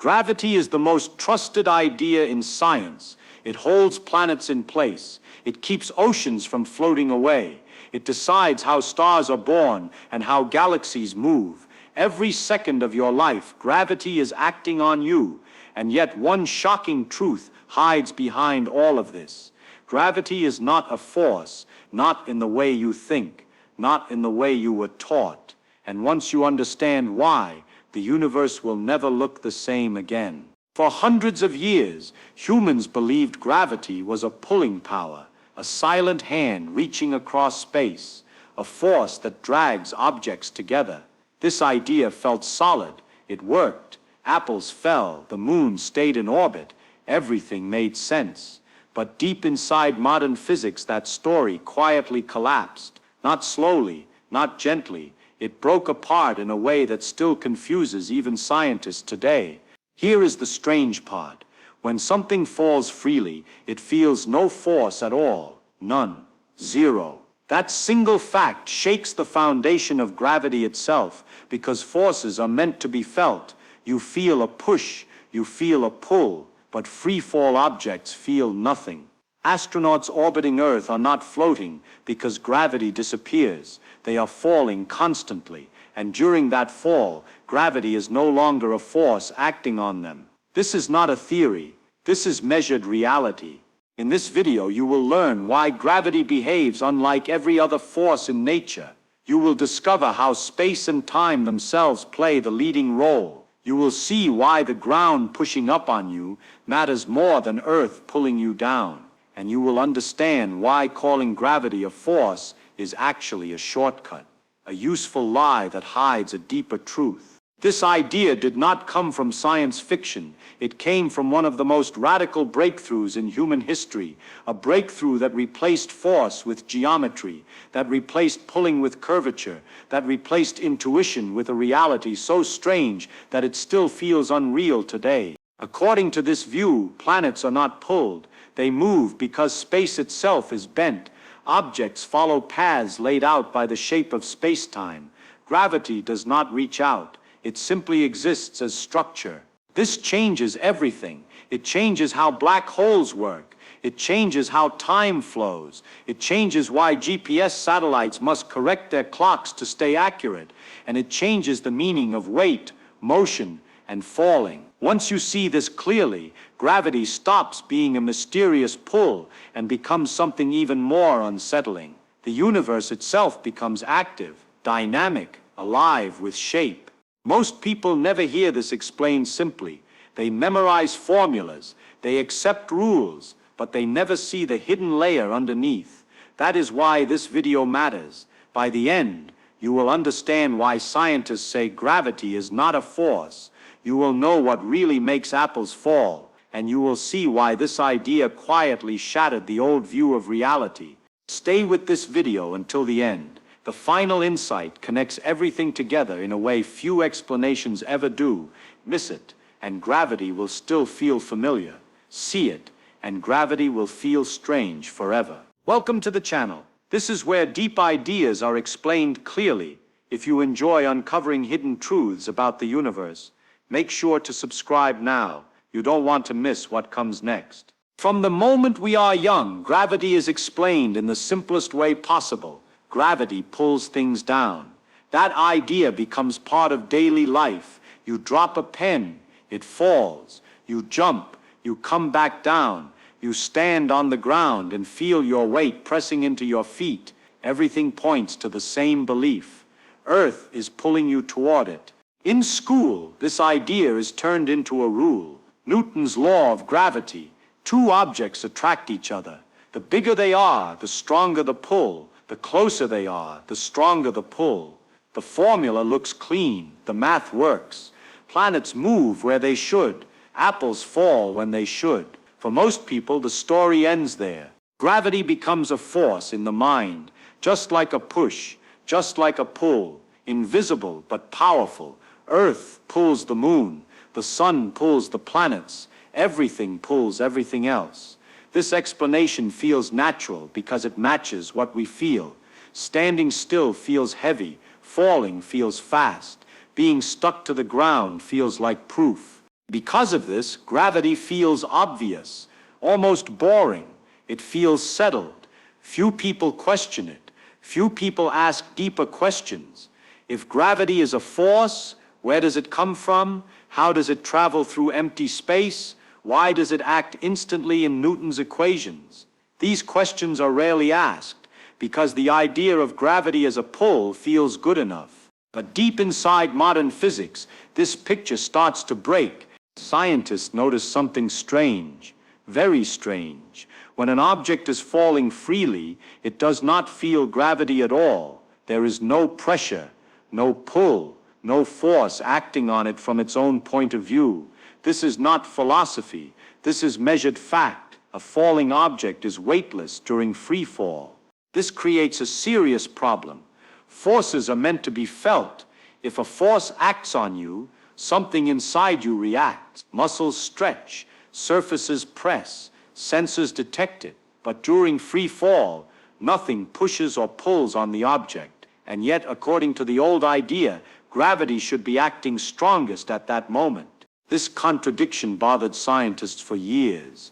Gravity is the most trusted idea in science. It holds planets in place. It keeps oceans from floating away. It decides how stars are born and how galaxies move. Every second of your life, gravity is acting on you. And yet one shocking truth hides behind all of this. Gravity is not a force, not in the way you think, not in the way you were taught. And once you understand why, the universe will never look the same again. For hundreds of years, humans believed gravity was a pulling power, a silent hand reaching across space, a force that drags objects together. This idea felt solid. It worked. Apples fell, the moon stayed in orbit, everything made sense. But deep inside modern physics, that story quietly collapsed. Not slowly, not gently. It broke apart in a way that still confuses even scientists today. Here is the strange part. When something falls freely, it feels no force at all. None. Zero. That single fact shakes the foundation of gravity itself, because forces are meant to be felt. You feel a push, you feel a pull, but free-fall objects feel nothing. Astronauts orbiting Earth are not floating because gravity disappears. They are falling constantly, and during that fall, gravity is no longer a force acting on them. This is not a theory. This is measured reality. In this video, you will learn why gravity behaves unlike every other force in nature. You will discover how space and time themselves play the leading role. You will see why the ground pushing up on you matters more than Earth pulling you down. And you will understand why calling gravity a force is actually a shortcut, a useful lie that hides a deeper truth. This idea did not come from science fiction. It came from one of the most radical breakthroughs in human history, a breakthrough that replaced force with geometry, that replaced pulling with curvature, that replaced intuition with a reality so strange that it still feels unreal today. According to this view, planets are not pulled. They move because space itself is bent. Objects follow paths laid out by the shape of spacetime. Gravity does not reach out. It simply exists as structure. This changes everything. It changes how black holes work. It changes how time flows. It changes why GPS satellites must correct their clocks to stay accurate. And it changes the meaning of weight, motion, and falling. Once you see this clearly, gravity stops being a mysterious pull and becomes something even more unsettling. The universe itself becomes active, dynamic, alive with shape. Most people never hear this explained simply. They memorize formulas, they accept rules, but they never see the hidden layer underneath. That is why this video matters. By the end, you will understand why scientists say gravity is not a force. You will know what really makes apples fall, and you will see why this idea quietly shattered the old view of reality. Stay with this video until the end. The final insight connects everything together in a way few explanations ever do. Miss it, and gravity will still feel familiar. See it, and gravity will feel strange forever. Welcome to the channel. This is where deep ideas are explained clearly. If you enjoy uncovering hidden truths about the universe, make sure to subscribe now. You don't want to miss what comes next. From the moment we are young, gravity is explained in the simplest way possible. Gravity pulls things down. That idea becomes part of daily life. You drop a pen, it falls. You jump, you come back down. You stand on the ground and feel your weight pressing into your feet. Everything points to the same belief. Earth is pulling you toward it. In school, this idea is turned into a rule. Newton's law of gravity. Two objects attract each other. The bigger they are, the stronger the pull. The closer they are, the stronger the pull. The formula looks clean. The math works. Planets move where they should. Apples fall when they should. For most people, the story ends there. Gravity becomes a force in the mind, just like a push, just like a pull. Invisible but powerful. Earth pulls the moon. The sun pulls the planets. Everything pulls everything else. This explanation feels natural because it matches what we feel. Standing still feels heavy. Falling feels fast. Being stuck to the ground feels like proof. Because of this, gravity feels obvious, almost boring. It feels settled. Few people question it. Few people ask deeper questions. If gravity is a force, where does it come from? How does it travel through empty space? Why does it act instantly in Newton's equations? These questions are rarely asked, because the idea of gravity as a pull feels good enough. But deep inside modern physics, this picture starts to break. Scientists notice something strange, very strange. When an object is falling freely, it does not feel gravity at all. There is no pressure, no pull, no force acting on it from its own point of view. This is not philosophy. This is measured fact. A falling object is weightless during free fall. This creates a serious problem. Forces are meant to be felt. If a force acts on you, something inside you reacts. Muscles stretch, surfaces press, sensors detect it. But during free fall, nothing pushes or pulls on the object. And yet, according to the old idea, gravity should be acting strongest at that moment. This contradiction bothered scientists for years.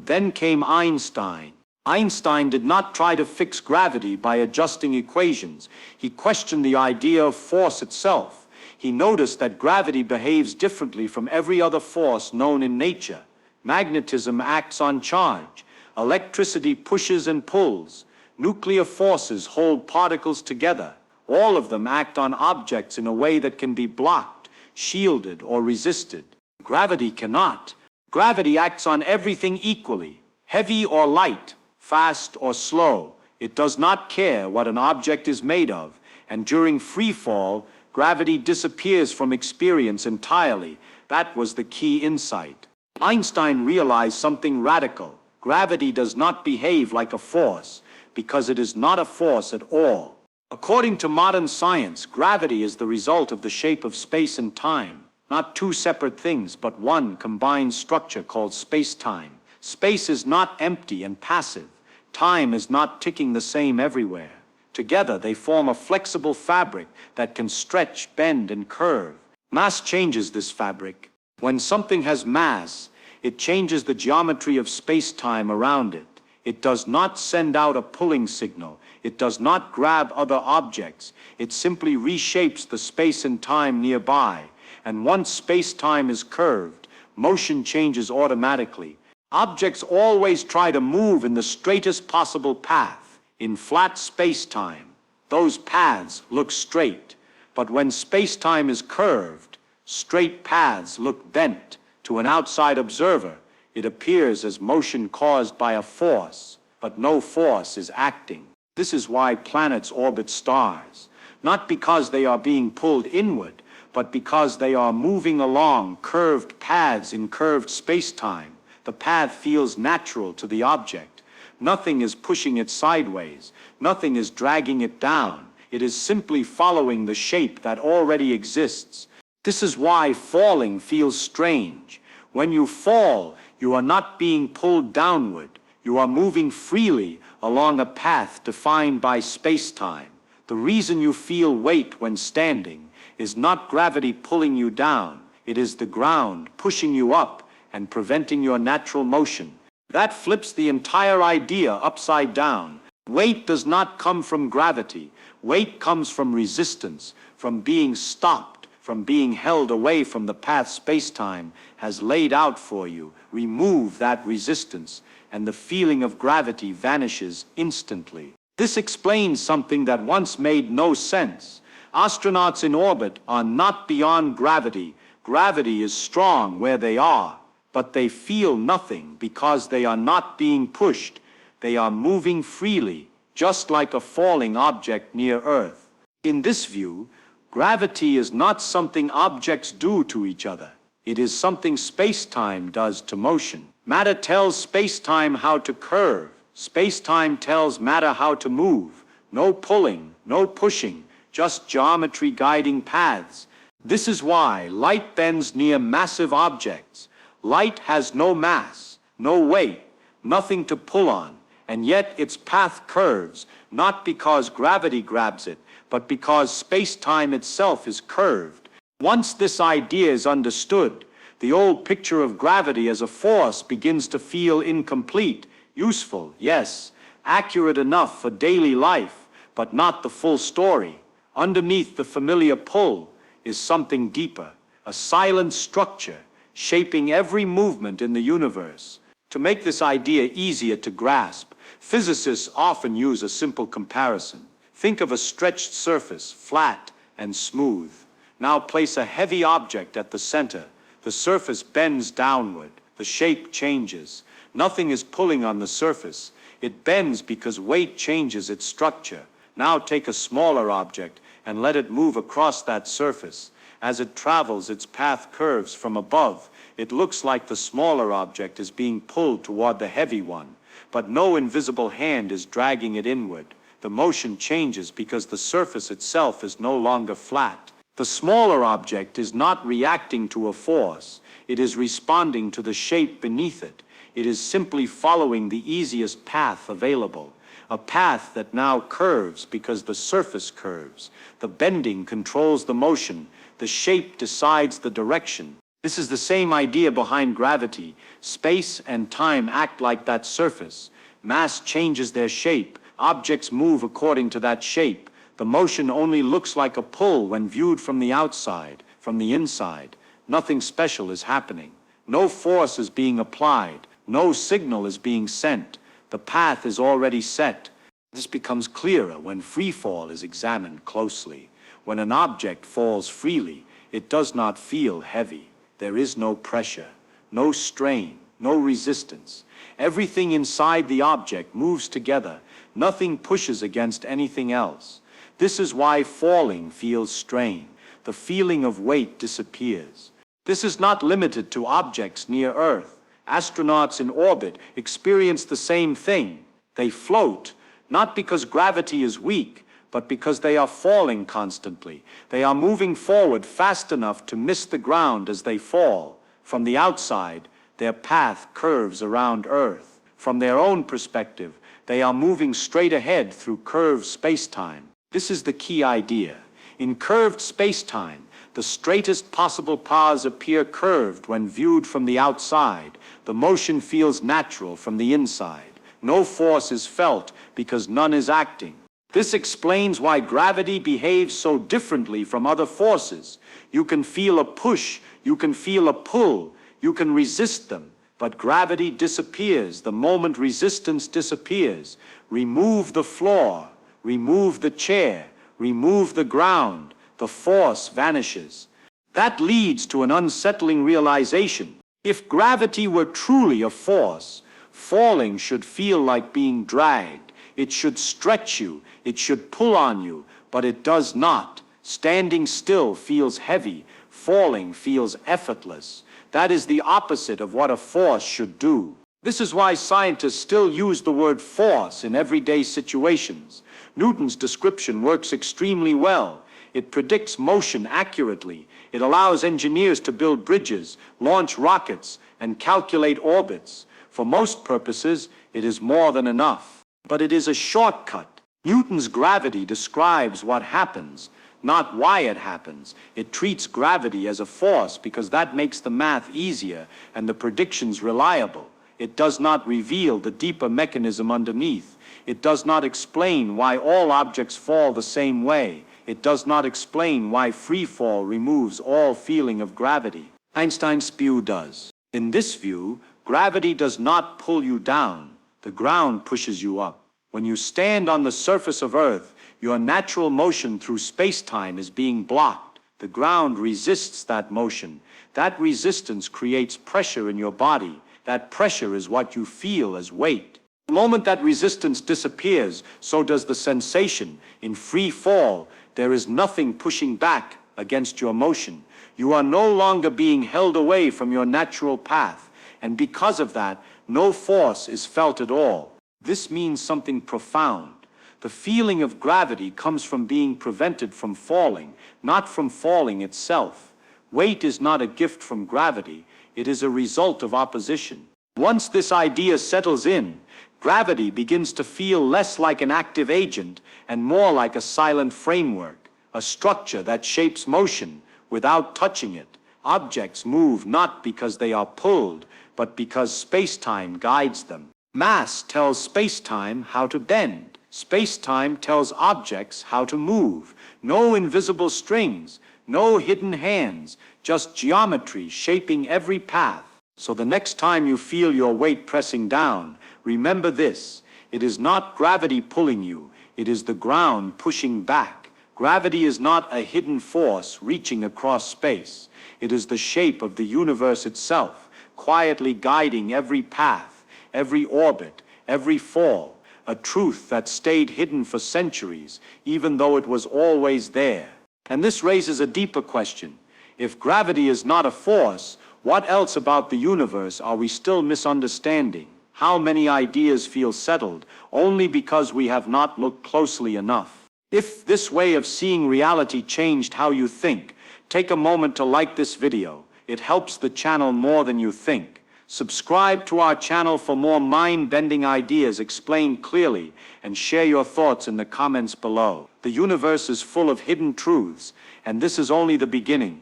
Then came Einstein. Einstein did not try to fix gravity by adjusting equations. He questioned the idea of force itself. He noticed that gravity behaves differently from every other force known in nature. Magnetism acts on charge. Electricity pushes and pulls. Nuclear forces hold particles together. All of them act on objects in a way that can be blocked, shielded, or resisted. Gravity cannot. Gravity acts on everything equally, heavy or light, fast or slow. It does not care what an object is made of, and during free fall, gravity disappears from experience entirely. That was the key insight. Einstein realized something radical. Gravity does not behave like a force, because it is not a force at all. According to modern science, gravity is the result of the shape of space and time. Not two separate things, but one combined structure called spacetime. Space is not empty and passive. Time is not ticking the same everywhere. Together, they form a flexible fabric that can stretch, bend, and curve. Mass changes this fabric. When something has mass, it changes the geometry of space-time around it. It does not send out a pulling signal. It does not grab other objects. It simply reshapes the space and time nearby. And once space-time is curved, motion changes automatically. Objects always try to move in the straightest possible path. In flat space-time, those paths look straight. But when space-time is curved, straight paths look bent. To an outside observer, it appears as motion caused by a force, but no force is acting. This is why planets orbit stars, not because they are being pulled inward, but because they are moving along curved paths in curved space-time. The path feels natural to the object. Nothing is pushing it sideways. Nothing is dragging it down. It is simply following the shape that already exists. This is why falling feels strange. When you fall, you are not being pulled downward. You are moving freely along a path defined by space-time. The reason you feel weight when standing is not gravity pulling you down. It is the ground pushing you up and preventing your natural motion. That flips the entire idea upside down. Weight does not come from gravity. Weight comes from resistance, from being stopped, from being held away from the path space-time has laid out for you. Remove that resistance, and the feeling of gravity vanishes instantly. This explains something that once made no sense. Astronauts in orbit are not beyond gravity. Gravity is strong where they are, but they feel nothing because they are not being pushed. They are moving freely, just like a falling object near Earth. In this view, gravity is not something objects do to each other. It is something space-time does to motion. Matter tells space-time how to curve. Space-time tells matter how to move. No pulling, no pushing, just geometry guiding paths. This is why light bends near massive objects. Light has no mass, no weight, nothing to pull on, and yet its path curves, not because gravity grabs it, but because space-time itself is curved. Once this idea is understood, The old picture of gravity as a force begins to feel incomplete. Useful, yes, accurate enough for daily life, but not the full story. Underneath the familiar pull is something deeper, a silent structure shaping every movement in the universe. To make this idea easier to grasp, physicists often use a simple comparison. Think of a stretched surface, flat and smooth. Now place a heavy object at the center. The surface bends downward. The shape changes. Nothing is pulling on the surface. It bends because weight changes its structure. Now take a smaller object and let it move across that surface. As it travels, its path curves from above. It looks like the smaller object is being pulled toward the heavy one, but no invisible hand is dragging it inward. The motion changes because the surface itself is no longer flat. The smaller object is not reacting to a force. It is responding to the shape beneath it. It is simply following the easiest path available. A path that now curves because the surface curves. The bending controls the motion. The shape decides the direction. This is the same idea behind gravity. Space and time act like that surface. Mass changes their shape. Objects move according to that shape. The motion only looks like a pull when viewed from the outside. From the inside, nothing special is happening. No force is being applied. No signal is being sent. The path is already set. This becomes clearer when free fall is examined closely. When an object falls freely, it does not feel heavy. There is no pressure, no strain, no resistance. Everything inside the object moves together. Nothing pushes against anything else. This is why falling feels strain. The feeling of weight disappears. This is not limited to objects near Earth. Astronauts in orbit experience the same thing. They float, not because gravity is weak, but because they are falling constantly. They are moving forward fast enough to miss the ground as they fall. From the outside, their path curves around Earth. From their own perspective, they are moving straight ahead through curved spacetime. This is the key idea. In curved spacetime, the straightest possible paths appear curved when viewed from the outside. The motion feels natural from the inside. No force is felt because none is acting. This explains why gravity behaves so differently from other forces. You can feel a push, you can feel a pull, you can resist them, but gravity disappears the moment resistance disappears. Remove the floor, remove the chair, remove the ground, the force vanishes. That leads to an unsettling realization. If gravity were truly a force, falling should feel like being dragged. It should stretch you, it should pull on you, but it does not. Standing still feels heavy, falling feels effortless. That is the opposite of what a force should do. This is why scientists still use the word force in everyday situations. Newton's description works extremely well. It predicts motion accurately. It allows engineers to build bridges, launch rockets, and calculate orbits. For most purposes, it is more than enough. But it is a shortcut. Newton's gravity describes what happens, not why it happens. It treats gravity as a force because that makes the math easier and the predictions reliable. It does not reveal the deeper mechanism underneath. It does not explain why all objects fall the same way. It does not explain why free fall removes all feeling of gravity. Einstein's view does. In this view, gravity does not pull you down. The ground pushes you up. When you stand on the surface of Earth, your natural motion through space-time is being blocked. The ground resists that motion. That resistance creates pressure in your body. That pressure is what you feel as weight. The moment that resistance disappears, so does the sensation. In free fall, there is nothing pushing back against your motion. You are no longer being held away from your natural path, and because of that, no force is felt at all. This means something profound. The feeling of gravity comes from being prevented from falling, not from falling itself. Weight is not a gift from gravity, it is a result of opposition. Once this idea settles in, gravity begins to feel less like an active agent and more like a silent framework, a structure that shapes motion without touching it. Objects move not because they are pulled, but because spacetime guides them. Mass tells spacetime how to bend. Spacetime tells objects how to move. No invisible strings, no hidden hands, just geometry shaping every path. So the next time you feel your weight pressing down, remember this: it is not gravity pulling you, it is the ground pushing back. Gravity is not a hidden force reaching across space. It is the shape of the universe itself, quietly guiding every path, every orbit, every fall, a truth that stayed hidden for centuries, even though it was always there. And this raises a deeper question. If gravity is not a force, what else about the universe are we still misunderstanding? How many ideas feel settled only because we have not looked closely enough? If this way of seeing reality changed how you think, take a moment to like this video. It helps the channel more than you think. Subscribe to our channel for more mind-bending ideas explained clearly, and share your thoughts in the comments below. The universe is full of hidden truths, and this is only the beginning.